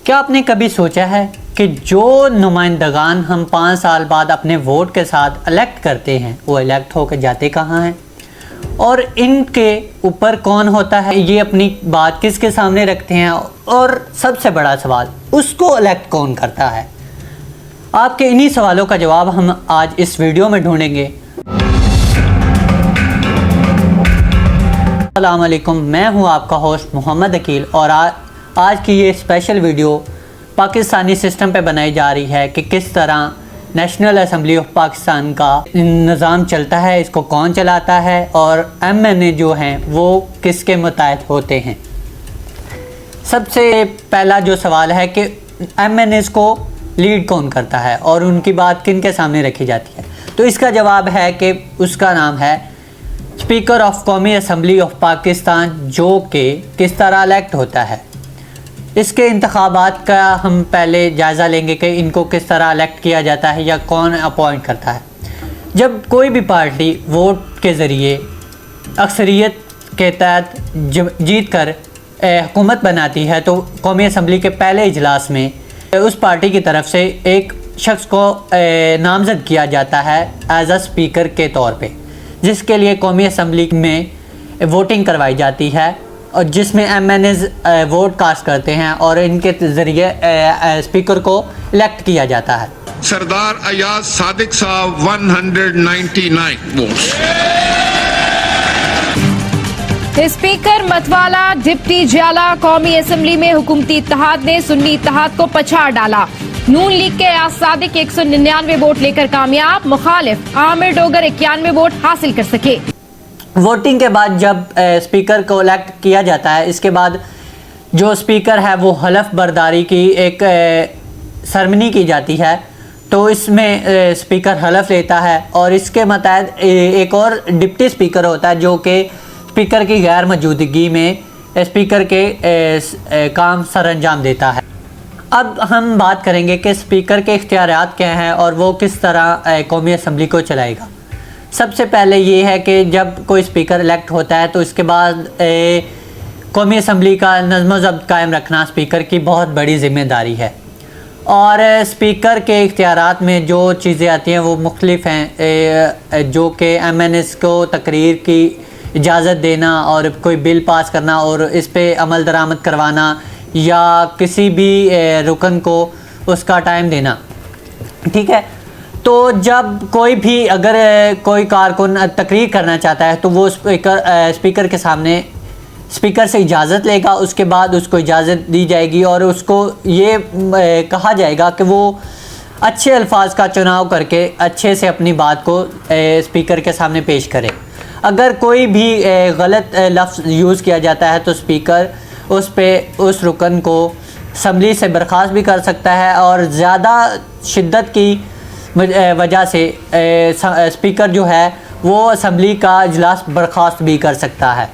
क्या आपने कभी सोचा है कि जो नुमाइंदगान हम 5 साल बाद अपने वोट के साथ इलेक्ट करते हैं वो इलेक्ट होकर जाते कहाँ हैं, और इनके ऊपर कौन होता है, ये अपनी बात किसके सामने रखते हैं, और सबसे बड़ा सवाल उसको इलेक्ट कौन करता है। आपके इन्हीं सवालों का जवाब हम आज इस वीडियो में ढूंढेंगे। अस्सलाम वालेकुम, मैं हूं आपका होस्ट मोहम्मद अकील और आज की ये स्पेशल वीडियो पाकिस्तानी सिस्टम पे बनाई जा रही है कि किस तरह नेशनल असम्बली ऑफ पाकिस्तान का निज़ाम चलता है, इसको कौन चलाता है और MNA जो हैं वो किसके मुताबिक होते हैं। सबसे पहला जो सवाल है कि MNAs को लीड कौन करता है और उनकी बात किन के सामने रखी जाती है, तो इसका जवाब है कि उसका नाम है स्पीकर ऑफ कौमी असम्बली ऑफ पाकिस्तान, जो कि किस तरह इलेक्ट होता है। इसके इंतखाबात का हम पहले जायज़ा लेंगे कि इनको किस तरह इलेक्ट किया जाता है या कौन अपॉइंट करता है। जब कोई भी पार्टी वोट के ज़रिए अक्सरियत के तहत जीत कर हुकूमत बनाती है तो कौमी असम्बली के पहले इजलास में उस पार्टी की तरफ से एक शख्स को नामज़द किया जाता है एज आ स्पीकर के तौर पे, जिसके लिए कौमी असम्बली में वोटिंग करवाई जाती है और जिसमें MNAs वोट कास्ट करते हैं और इनके ज़रिए स्पीकर को इलेक्ट किया जाता है। सरदार अयाज सादिक साहब 199 वोट्स। स्पीकर मतवाला डिप्टी जियाला, कौमी असम्बली में हुकूमती इत्तेहाद ने सुन्नी इत्तेहाद को पछाड़ डाला। नून लीग के अयाज सादिक 199 वोट लेकर कामयाब, मुखालिफ आमिर डोगर 91 वोट हासिल कर सके। वोटिंग के बाद जब स्पीकर को इलेक्ट किया जाता है, इसके बाद जो स्पीकर है वो हलफ बर्दारी की एक सरमनी की जाती है, तो इसमें स्पीकर हलफ लेता है और इसके मुताबिक एक और डिप्टी स्पीकर होता है जो कि स्पीकर की गैर मौजूदगी में स्पीकर के काम सर अंजाम देता है। अब हम बात करेंगे कि स्पीकर के इख्तियारात क्या हैं और वो किस तरह कौमी असम्बली को चलाएगा। सबसे पहले ये है कि जब कोई स्पीकर इलेक्ट होता है तो इसके बाद कौमी असम्बली का नज़्म ज़ब्त कायम रखना स्पीकर की बहुत बड़ी ज़िम्मेदारी है, और स्पीकर के इख्तियारात में जो चीज़ें आती हैं वो मुख्तलिफ हैं, जो कि MNAs को तकरीर की इजाज़त देना और कोई बिल पास करना और इस पर अमल दरामद करवाना या किसी भी रुकन को उसका टाइम देना। ठीक है, तो जब कोई भी अगर कोई कारकुन तकरीर करना चाहता है तो वो स्पीकर के सामने स्पीकर से इजाज़त लेगा, उसके बाद उसको इजाज़त दी जाएगी और उसको ये कहा जाएगा कि वो अच्छे अल्फाज का चुनाव करके अच्छे से अपनी बात को स्पीकर के सामने पेश करे। अगर कोई भी गलत लफ्ज़ यूज़ किया जाता है तो स्पीकर उस रुकन को असम्बली से बर्खास्त भी कर सकता है और ज़्यादा शिद्दत की वजह से स्पीकर जो है वो असम्बली का इजलास बर्खास्त भी कर सकता है।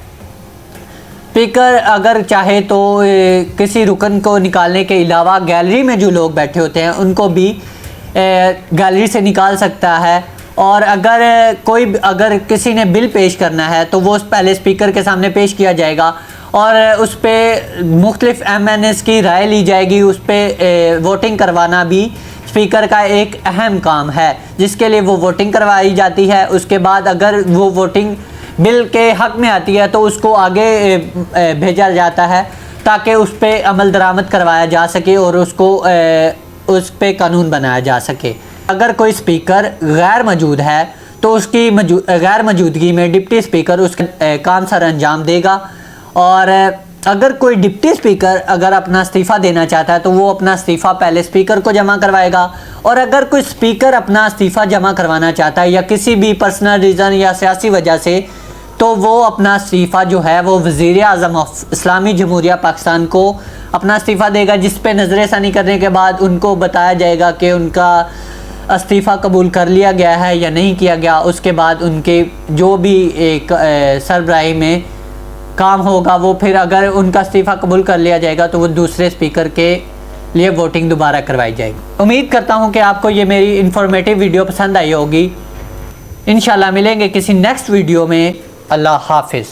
स्पीकर अगर चाहे तो किसी रुकन को निकालने के अलावा गैलरी में जो लोग बैठे होते हैं उनको भी गैलरी से निकाल सकता है, और अगर किसी ने बिल पेश करना है तो वो पहले स्पीकर के सामने पेश किया जाएगा और उस पर मुख्तलिफ MNAs की राय ली जाएगी। उस पर वोटिंग करवाना भी स्पीकर का एक अहम काम है, जिसके लिए वो वोटिंग करवाई जाती है। उसके बाद अगर वो वोटिंग बिल के हक़ में आती है तो उसको आगे भेजा जाता है ताकि उस पर अमल दरामद करवाया जा सके और उसको उस पर कानून बनाया जा सके। अगर कोई स्पीकर गैर मौजूद है तो उसकी गैर मौजूदगी में डिप्टी स्पीकर उसका काम सर अंजाम देगा, और अगर कोई डिप्टी स्पीकर अगर अपना इस्तीफ़ा देना चाहता है तो वो अपना इस्तीफ़ा पहले स्पीकर को जमा करवाएगा, और अगर कोई स्पीकर अपना इस्तीफ़ा जमा करवाना चाहता है या किसी भी पर्सनल रीज़न या सियासी वजह से, तो वो अपना इस्तीफ़ा जो है वो वज़ीर आज़म ऑफ इस्लामी जमहूरिया पाकिस्तान को अपना इस्तीफ़ा देगा, जिस पे नज़रसानी करने के बाद उनको बताया जाएगा कि उनका इस्तीफ़ा कबूल कर लिया गया है या नहीं किया गया। उसके बाद उनके जो भी एक सरबराही में काम होगा वो फिर अगर उनका इस्तीफ़ा कबूल कर लिया जाएगा तो वो दूसरे स्पीकर के लिए वोटिंग दोबारा करवाई जाएगी। उम्मीद करता हूँ कि आपको ये मेरी इन्फॉर्मेटिव वीडियो पसंद आई होगी। इंशाल्लाह मिलेंगे किसी नेक्स्ट वीडियो में। अल्लाह हाफिज़।